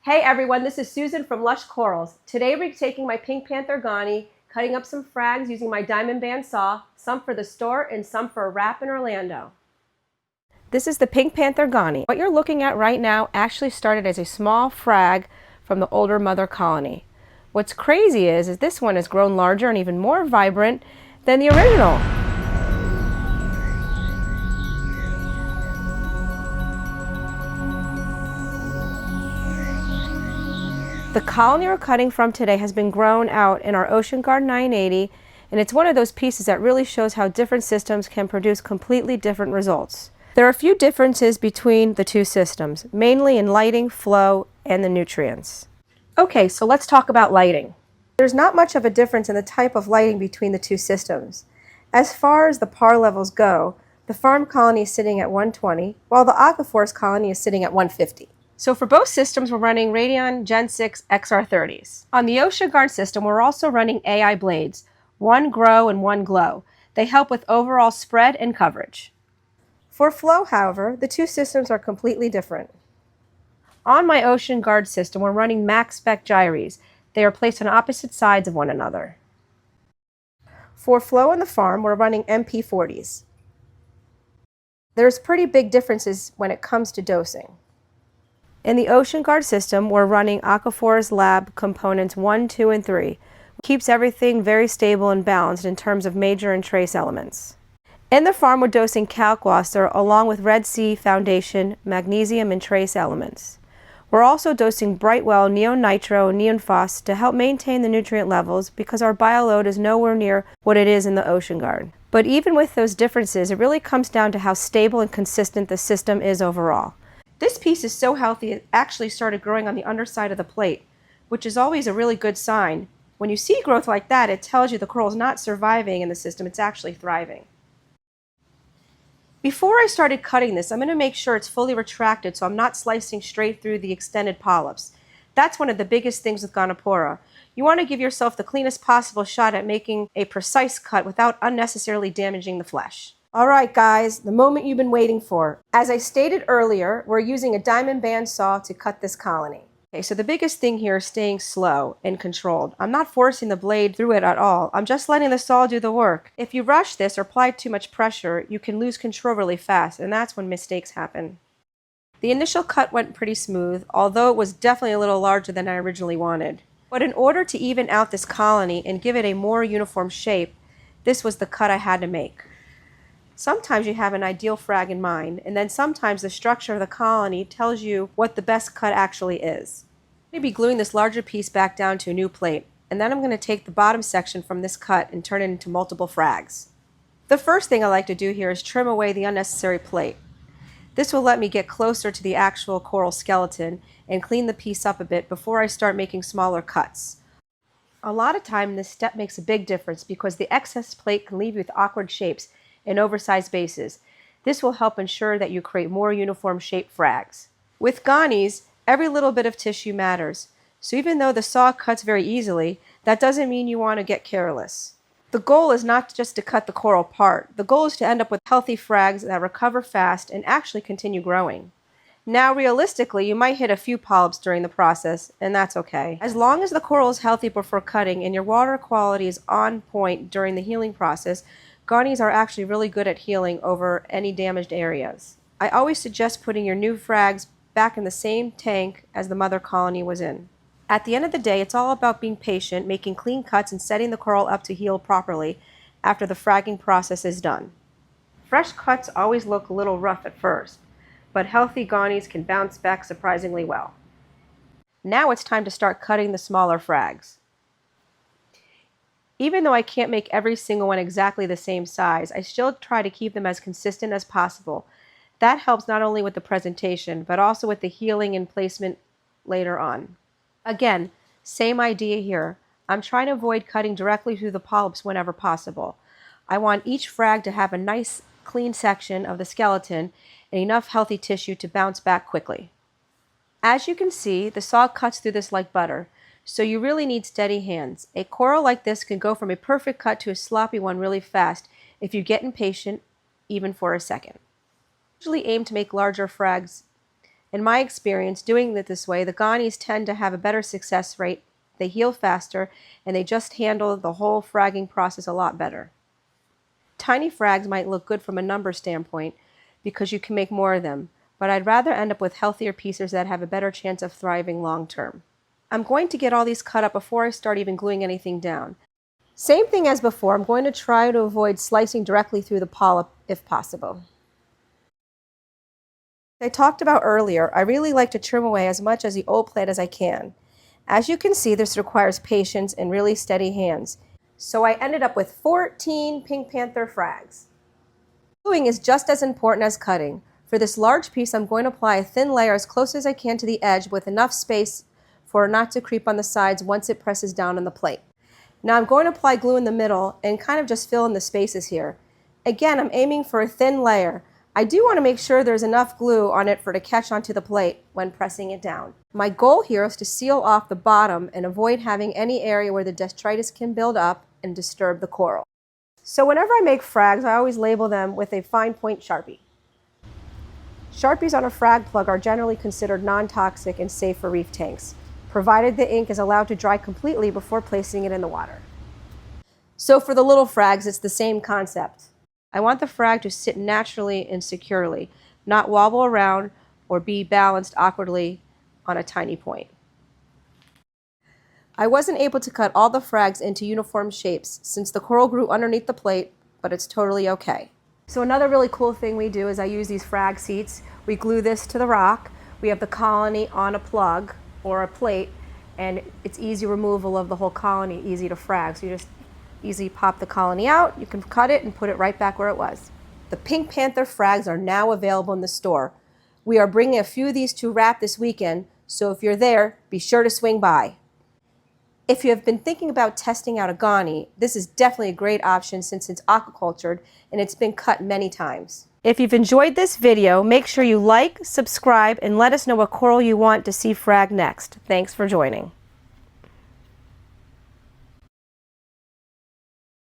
Hey everyone, this is Susan from Lush Corals. Today we're taking my Pink Panther Goni, cutting up some frags using my diamond band saw, some for the store and some for a wrap in Orlando. This is the Pink Panther Goni. What you're looking at right now actually started as a small frag from the older mother colony. What's crazy is this one has grown larger and even more vibrant than the original. The colony we're cutting from today has been grown out in our Ocean Guard 980, and it's one of those pieces that really shows how different systems can produce completely different results. There are a few differences between the two systems, mainly in lighting, flow, and the nutrients. Okay, so let's talk about lighting. There's not much of a difference in the type of lighting between the two systems. As far as the PAR levels go, the farm colony is sitting at 120, while the Aquaforest colony is sitting at 150. So for both systems, we're running Radion Gen 6 XR30s. On the Ocean Guard system, we're also running AI blades, one grow and one glow. They help with overall spread and coverage. For flow, however, the two systems are completely different. On my Ocean Guard system, we're running max spec gyres. They are placed on opposite sides of one another. For flow on the farm, we're running MP40s. There's pretty big differences when it comes to dosing. In the Ocean Guard system, we're running Aquaforest Lab components 1, 2, and 3, which keeps everything very stable and balanced in terms of major and trace elements. In the farm, we're dosing Calcwaster along with Red Sea Foundation, magnesium, and trace elements. We're also dosing Brightwell Neon Nitro and Neon Phos to help maintain the nutrient levels because our bioload is nowhere near what it is in the Ocean Guard. But even with those differences, it really comes down to how stable and consistent the system is overall. This piece is so healthy it actually started growing on the underside of the plate, which is always a really good sign. When you see growth like that, it tells you the coral is not surviving in the system, it's actually thriving. Before I started cutting this, I'm going to make sure it's fully retracted so I'm not slicing straight through the extended polyps. That's one of the biggest things with Goniopora. You want to give yourself the cleanest possible shot at making a precise cut without unnecessarily damaging the flesh. Alright guys, the moment you've been waiting for. As I stated earlier, we're using a diamond band saw to cut this colony. Okay, so the biggest thing here is staying slow and controlled. I'm not forcing the blade through it at all. I'm just letting the saw do the work. If you rush this or apply too much pressure, you can lose control really fast, and that's when mistakes happen. The initial cut went pretty smooth, although it was definitely a little larger than I originally wanted. But in order to even out this colony and give it a more uniform shape, this was the cut I had to make. Sometimes you have an ideal frag in mind, and then sometimes the structure of the colony tells you what the best cut actually is. I'm going to be gluing this larger piece back down to a new plate, and then I'm going to take the bottom section from this cut and turn it into multiple frags. The first thing I like to do here is trim away the unnecessary plate. This will let me get closer to the actual coral skeleton and clean the piece up a bit before I start making smaller cuts. A lot of time this step makes a big difference because the excess plate can leave you with awkward shapes and oversized bases. This will help ensure that you create more uniform shaped frags. With Gonis, every little bit of tissue matters. So even though the saw cuts very easily, that doesn't mean you want to get careless. The goal is not just to cut the coral apart. The goal is to end up with healthy frags that recover fast and actually continue growing. Now realistically, you might hit a few polyps during the process, and that's okay. As long as the coral is healthy before cutting and your water quality is on point during the healing process, Gonis are actually really good at healing over any damaged areas. I always suggest putting your new frags back in the same tank as the mother colony was in. At the end of the day, it's all about being patient, making clean cuts, and setting the coral up to heal properly after the fragging process is done. Fresh cuts always look a little rough at first, but healthy Gonis can bounce back surprisingly well. Now it's time to start cutting the smaller frags. Even though I can't make every single one exactly the same size, I still try to keep them as consistent as possible. That helps not only with the presentation, but also with the healing and placement later on. Again, same idea here. I'm trying to avoid cutting directly through the polyps whenever possible. I want each frag to have a nice, clean section of the skeleton and enough healthy tissue to bounce back quickly. As you can see, the saw cuts through this like butter. So you really need steady hands. A coral like this can go from a perfect cut to a sloppy one really fast if you get impatient, even for a second. I usually aim to make larger frags In my experience, doing it this way, the Gonis tend to have a better success rate, they heal faster, and they just handle the whole fragging process a lot better. Tiny frags might look good from a number standpoint because you can make more of them, but I'd rather end up with healthier pieces that have a better chance of thriving long term. I'm going to get all these cut up before I start even gluing anything down. Same thing as before, I'm going to try to avoid slicing directly through the polyp if possible. As I talked about earlier, I really like to trim away as much as the old plant as I can. As you can see, this requires patience and really steady hands. So I ended up with 14 Pink Panther frags. Gluing is just as important as cutting. For this large piece, I'm going to apply a thin layer as close as I can to the edge with enough space for it not to creep on the sides once it presses down on the plate. Now I'm going to apply glue in the middle and kind of just fill in the spaces here. Again, I'm aiming for a thin layer. I do want to make sure there's enough glue on it for it to catch onto the plate when pressing it down. My goal here is to seal off the bottom and avoid having any area where the detritus can build up and disturb the coral. So whenever I make frags, I always label them with a fine point Sharpie. Sharpies on a frag plug are generally considered non-toxic and safe for reef tanks, provided the ink is allowed to dry completely before placing it in the water. So for the little frags, it's the same concept. I want the frag to sit naturally and securely, not wobble around or be balanced awkwardly on a tiny point. I wasn't able to cut all the frags into uniform shapes since the coral grew underneath the plate, but it's totally okay. So another really cool thing we do is I use these frag seats. We glue this to the rock. We have the colony on a plug or a plate, and it's easy removal of the whole colony, easy to frag. So you just easily pop the colony out, you can cut it and put it right back where it was. The Pink Panther frags are now available in the store. We are bringing a few of these to wrap this weekend, so if you're there, be sure to swing by. If you have been thinking about testing out a Goni, this is definitely a great option since it's aquacultured and it's been cut many times. If you've enjoyed this video, make sure you like, subscribe, and let us know what coral you want to see frag next. Thanks for joining.